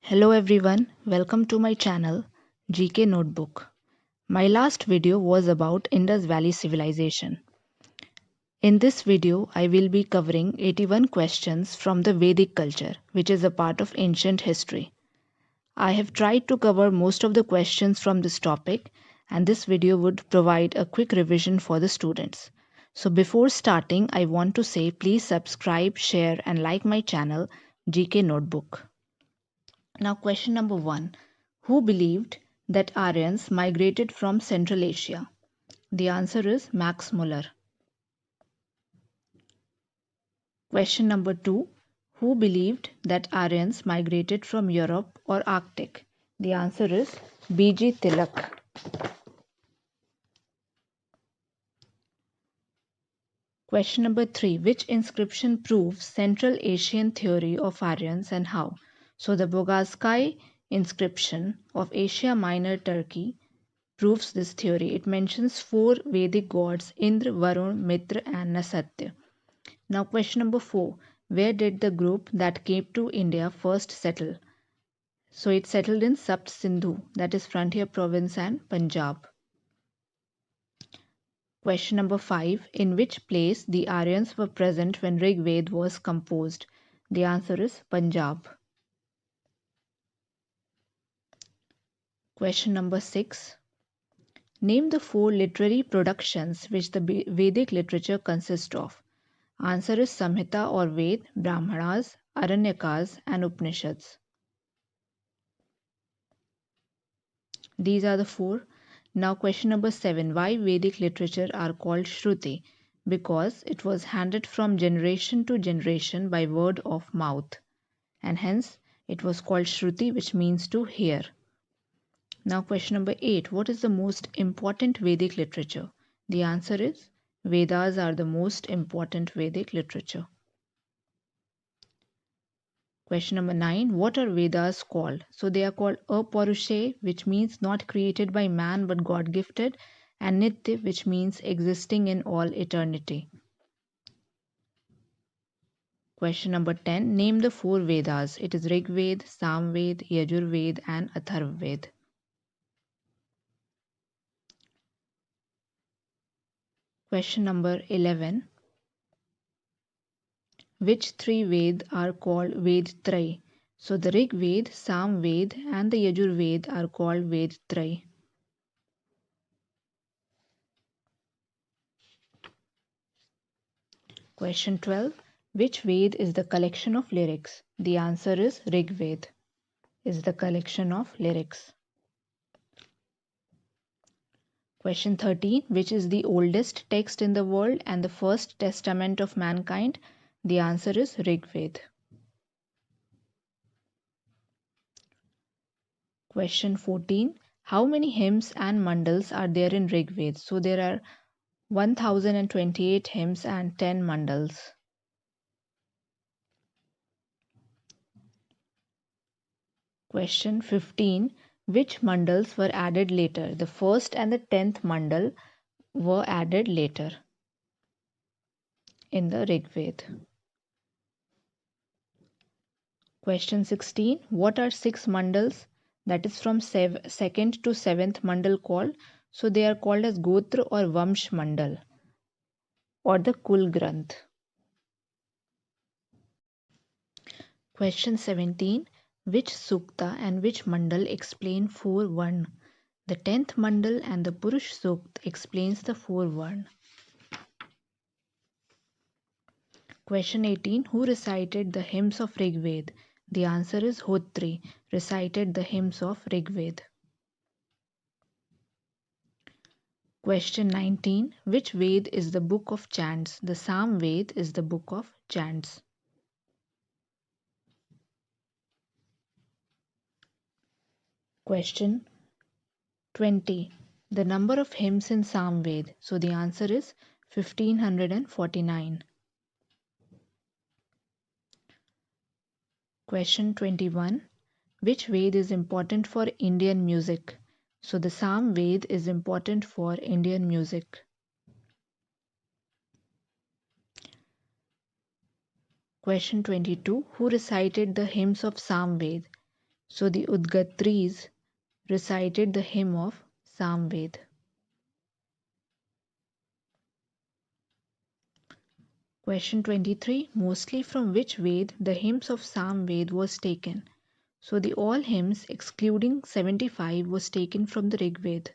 Hello everyone, welcome to my channel GK Notebook. My last video was about Indus Valley Civilization. In this video, I will be covering 81 questions from the Vedic culture, which is a part of ancient history. I have tried to cover most of the questions from this topic, and this video would provide a quick revision for the students. So before starting, I want to say please subscribe, share and like my channel GK Notebook. Now, question number 1. Who believed that Aryans migrated from Central Asia? The answer is Max Muller. Question number 2. Who believed that Aryans migrated from Europe or Arctic? The answer is B.G. Tilak. Question number 3. Which inscription proves Central Asian theory of Aryans and how? So, the Boghazkai inscription of Asia Minor Turkey proves this theory. It mentions 4 Vedic gods Indra, Varun, Mitra, and Nasatya. Now, question number 4. Where did the group that came to India first settle? So, it settled in Sapt Sindhu, that is Frontier Province and Punjab. Question number 5. In which place the Aryans were present when Rig Veda was composed? The answer is Punjab. Question number 6. Name the 4 literary productions which the Vedic literature consists of. Answer is Samhita or Ved, Brahmanas, Aranyakas and Upanishads. These are the 4. Now question number 7. Why Vedic literature are called Shruti? Because it was handed from generation to generation by word of mouth, and hence it was called Shruti, which means to hear. Now question number 8. What is the most important Vedic literature? The answer is Vedas are the most important Vedic literature. Question number 9. What are Vedas called? So they are called Aparushe, which means not created by man but God gifted, and Nitya, which means existing in all eternity. Question number 10. Name the 4 Vedas. It is Rig Veda, Sam Veda, Yajur Veda and Atharva Veda. Question number 11. Which 3 Veda are called Vedtraya? So the Rig Veda, Sam Veda and the Yajur Veda are called Vedtraya. Question 12. Which Ved is the collection of lyrics? The answer is Rig Veda is the collection of lyrics. Question 13. Which is the oldest text in the world and the first testament of mankind? The answer is Rig Veda. Question 14. How many hymns and mandals are there in Rig Veda? So there are 1028 hymns and 10 mandals. Question 15. Which mandals were added later? The first and the 10th mandal were added later in the Rig Veda. Question 16. What are 6 mandals? That is from 2nd to 7th mandal called. So they are called as Gotra or Vamsh mandal or the Kul Granth. Question 17. Which Sukta and which mandal explain 4 Varna? The 10th mandal and the Purush Sukta explains the 4 Varna. Question 18. Who recited the hymns of Rig Veda? The answer is Hotri, recited the hymns of Rig Veda. Question 19. Which Veda is the book of chants? The Sam Veda is the book of chants. Question 20. The number of hymns in Sam Veda. So the answer is 1549. Question 21. Which Veda is important for Indian music? So the Sam Veda is important for Indian music. Question 22. Who recited the hymns of Sam Veda? So the Udgatris recited the hymn of Samved. Question 23. Mostly from which Ved the hymns of Samved was taken? So the all hymns excluding 75 was taken from the Rig Ved.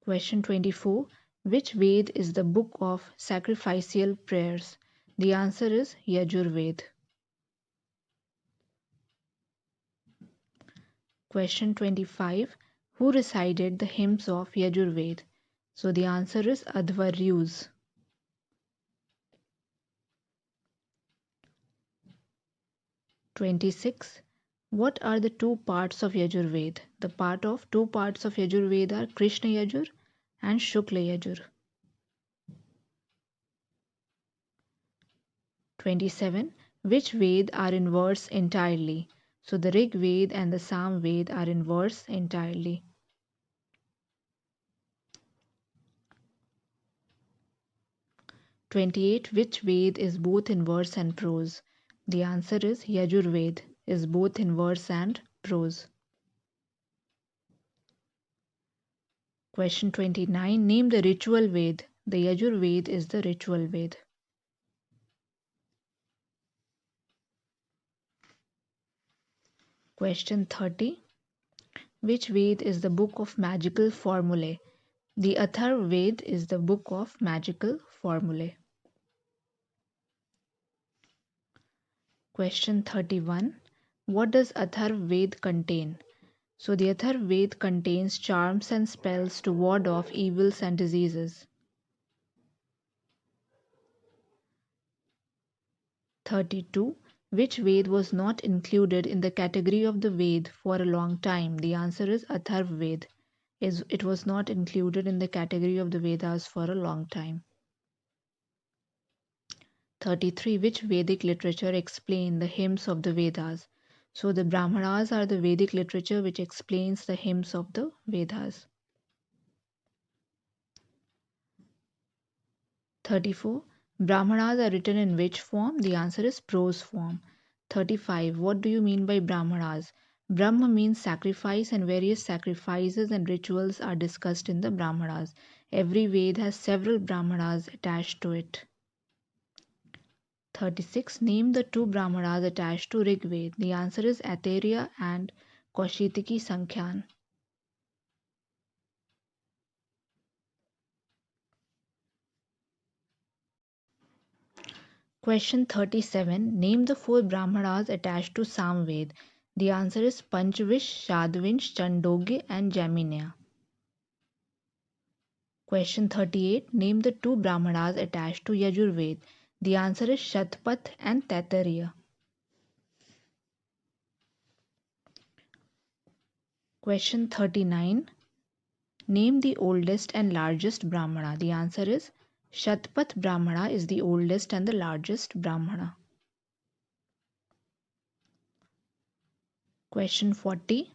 Question 24. Which Ved is the book of sacrificial prayers? The answer is Yajur Ved. Question 25. Who recited the hymns of Yajur Ved? So the answer is Adhvaryus. Twenty-six. What are the two parts of Yajur Ved? The two parts of Yajur Ved are Krishna Yajur and Shukla Yajur. 27. Which Ved are in verse entirely? So the Rig Ved and the Sam Ved are in verse entirely. 28. Which Ved is both in verse and prose? The answer is Yajur Ved is both in verse and prose. Question 29. Name the ritual Ved. The Yajur Ved is the ritual Ved. Question 30. Which Ved is the book of magical formulae? The Atharva Ved is the book of magical formulae. Question 31. What does Atharva Ved contain? So the Atharva Ved contains charms and spells to ward off evils and diseases. 32. Which Ved was not included in the category of the Ved for a long time? The answer is Atharva Ved. It was not included in the category of the Vedas for a long time. 33. Which Vedic literature explain the hymns of the Vedas? So the Brahmanas are the Vedic literature which explains the hymns of the Vedas. 34. Brahmanas are written in which form? The answer is prose form. 35. What do you mean by Brahmanas? Brahma means sacrifice, and various sacrifices and rituals are discussed in the Brahmanas. Every Ved has several Brahmanas attached to it. 36. Name the two Brahmanas attached to Rig Ved. The answer is Atheria and Kaushitiki Sankhyan. Question 37. Name the four Brahmanas attached to Samved. The answer is Panchvish, Shadvinsh, Chandogya and Jaminia. Question 38. Name the two Brahmanas attached to Yajur Ved. The answer is Shatpath and Taittiriya. Question 39. Name the oldest and largest Brahmana. The answer is Shatpath Brahmana is the oldest and the largest Brahmana. Question 40.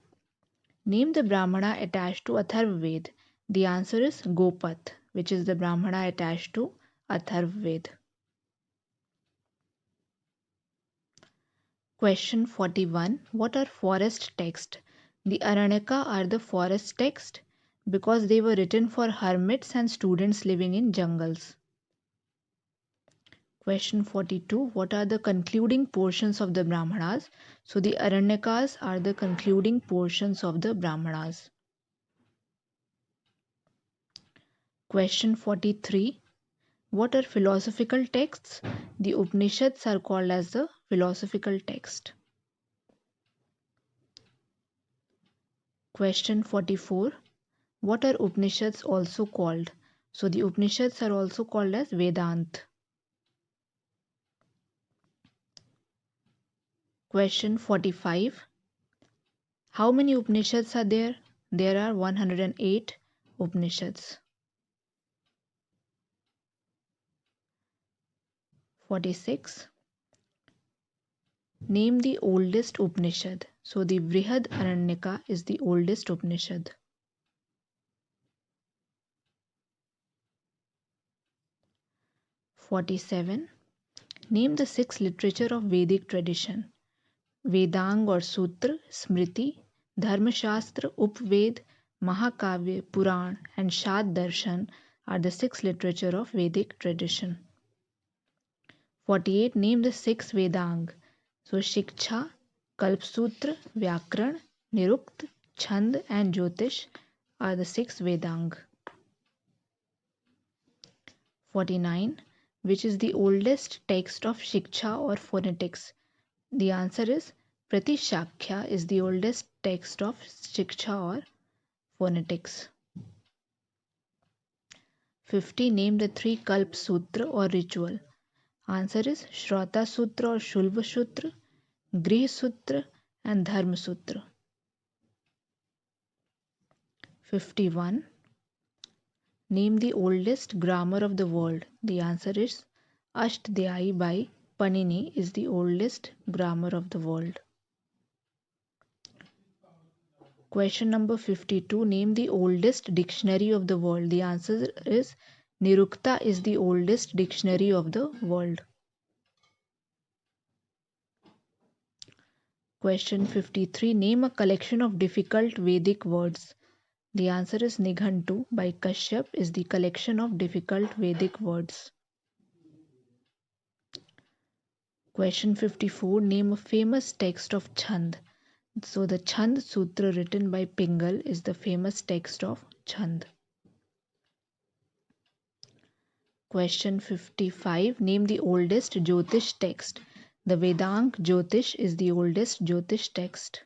Name the Brahmana attached to Atharva Ved. The answer is Gopath, which is the Brahmana attached to Atharva Ved. Question 41. What are forest texts? The Aranyaka are the forest texts because they were written for hermits and students living in jungles. Question 42. What are the concluding portions of the Brahmanas? So the Aranyakas are the concluding portions of the Brahmanas. Question 43. What are philosophical texts? The Upanishads are called as the philosophical text. Question 44. What are Upanishads also called? So the Upanishads are also called as Vedant. Question 45. How many Upanishads are there? There are 108 Upanishads. 46. Name the oldest Upanishad. So the Brihad Aranyaka is the oldest Upanishad. 47. Name the 6 literature of Vedic tradition. Vedang और सूत्र, स्मृति, धर्मशास्त्र, उपवेद, महाकाव्य, पुराण and शाद darshan are the 6 literature of Vedic tradition. 48. Name the 6 Vedang. So Shiksha, Kalpsutra, Vyakran, Nirukt, Chand and Jyotish are the 6 Vedang. 49. Which is the oldest text of Shiksha or phonetics? The answer is Pratishakhya is the oldest text of Shiksha or phonetics. 50. Name the 3 Kalp Sutra or ritual. Answer is Shrota Sutra or Shulva Sutra, Grih Sutra and Dharma Sutra. 51. Name the oldest grammar of the world. The answer is Ashtadhyayi by Panini is the oldest grammar of the world. Question number 52. Name the oldest dictionary of the world. The answer is Nirukta is the oldest dictionary of the world. Question 53. Name a collection of difficult Vedic words. The answer is Nighantu by Kashyap is the collection of difficult Vedic words. Question 54. Name a famous text of Chand. So the Chand Sutra written by Pingal is the famous text of Chand. Question 55. Name the oldest Jyotish text. The Vedang Jyotish is the oldest Jyotish text.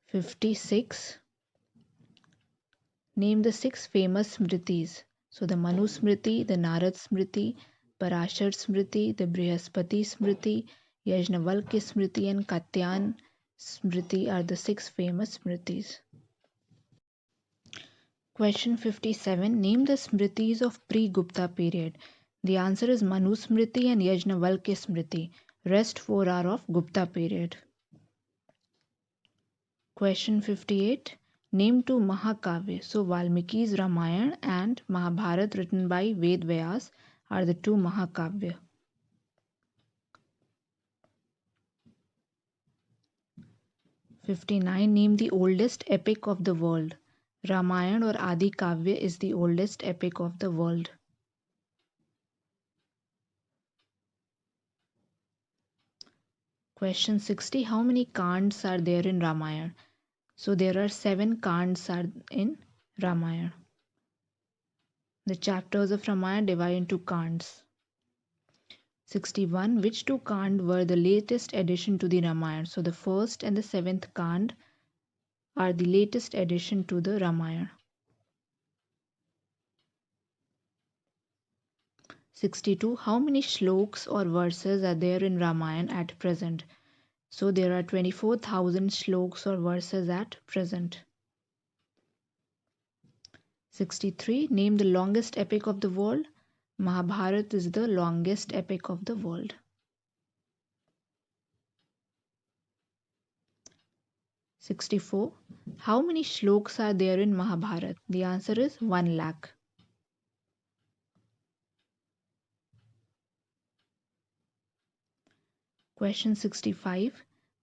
56. Name the 6 famous Smritis. So the Manu Smriti, the Narad Smriti, Parashar Smriti, the Brihaspati Smriti, Yajnavalkya Smriti and Katyan Smriti are the 6 famous Smritis. Question 57. Name the Smritis of pre-Gupta period. The answer is Manu Smriti and Yajnavalkya Smriti. Rest 4 are of Gupta period. Question 58. Name 2 Mahakavya. So Valmiki's Ramayana and Mahabharata written by Ved Vyas are the 2 Mahakavya. Name the oldest epic of the world. Ramayana or Adi Kavya is the oldest epic of the world. Question 60. How many Kands are there in Ramayana? So there are 7 Kands are in Ramayana. The chapters of Ramayana divide into Kands. 61. Which 2 Kand were the latest addition to the Ramayana? So the first and the 7th Kand are the latest addition to the Ramayana. 62. How many shloks or verses are there in Ramayana at present? So there are 24,000 shloks or verses at present. 63. Name the longest epic of the world. Mahabharata is the longest epic of the world. 64. How many shloks are there in Mahabharata? The answer is 1 lakh. Question 65.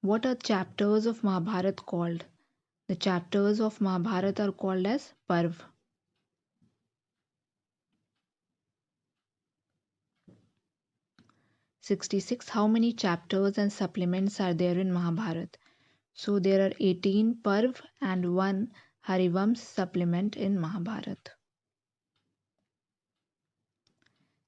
What are chapters of Mahabharata called? The chapters of Mahabharata are called as Parv. 66. How many chapters and supplements are there in Mahabharata? So there are 18 Parv and 1 Harivams supplement in Mahabharata.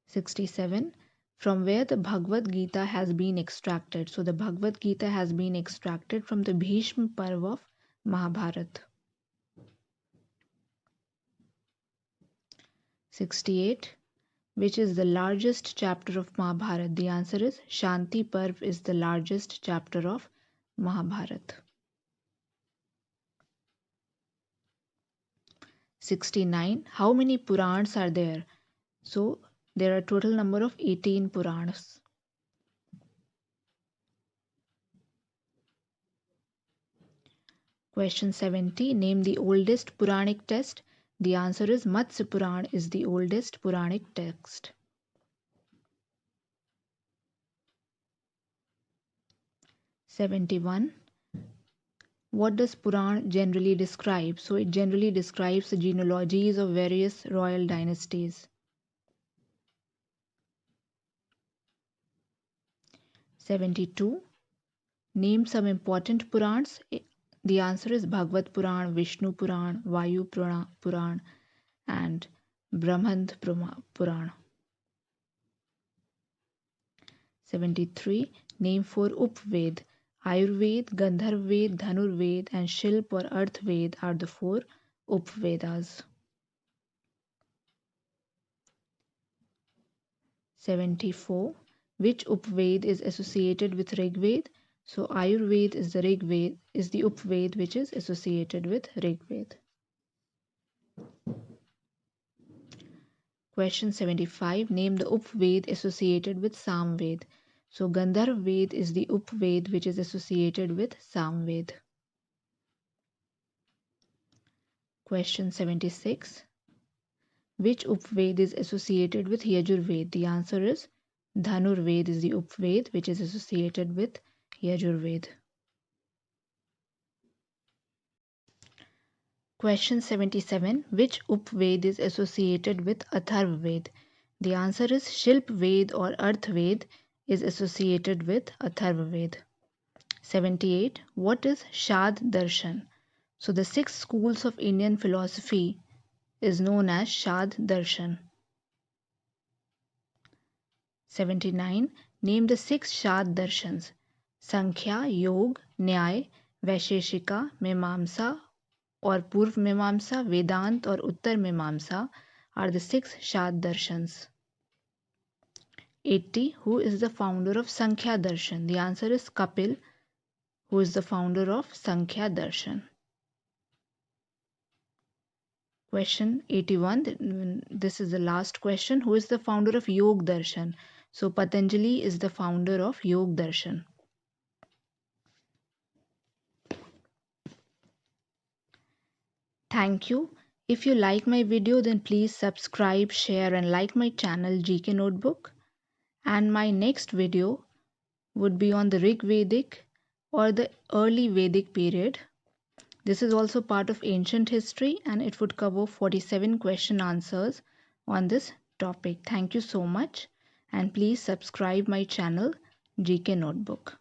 67. From where the Bhagavad Gita has been extracted. So the Bhagavad Gita has been extracted from the Bhishma Parv of Mahabharata. 68. Which is the largest chapter of Mahabharata? The answer is Shanti Parv is the largest chapter of Mahabharata. 69. How many Purans are there? So there are a total number of 18 Puranas. Question 70. Name the oldest Puranic text. The answer is Matsya Puran is the oldest Puranic text. 71. What does Puran generally describe? So it generally describes the genealogies of various royal dynasties. 72. Name some important Purans. The answer is Bhagavad Puran, Vishnu Puran, Vayu Puran, and Brahmand Puran. 73. Name 4 Upved. Ayurved, Gandharved, Dhanurved, and Shilp or Earthved are the 4 Upvedas. 74. Which Upved is associated with Rigved? So Ayurved is the Upved which is associated with Rigved. Question 75. Name the Upved associated with Samved. So Gandharved is the Upved which is associated with Samved. Question 76. Which Upved is associated with Yajurved? The answer is Dhanurved is the Upved which is associated with Yajurved. Question 77. Which Upved is associated with Atharvaved? The answer is Shilpved or Earthved is associated with Atharvaved. 78. What is Shad Darshan? So the 6 schools of Indian philosophy is known as Shad Darshan. 79. Name the 6 Shad Darshans. Sankhya, Yog, Nyay, Vaisheshika, Mimamsa or Purv Mimamsa, Vedant or Uttar Mimamsa are the 6 Shad Darshans. 80. Who is the founder of Sankhya Darshan? The answer is Kapil, who is the founder of Sankhya Darshan. Question 81. This is the last question. Who is the founder of Yog Darshan? So Patanjali is the founder of Yog Darshan. Thank you. If you like my video, then please subscribe, share and like my channel GK Notebook. And my next video would be on the Rig Vedic or the early Vedic period. This is also part of ancient history and it would cover 47 question answers on this topic. Thank you so much and please subscribe my channel GK Notebook.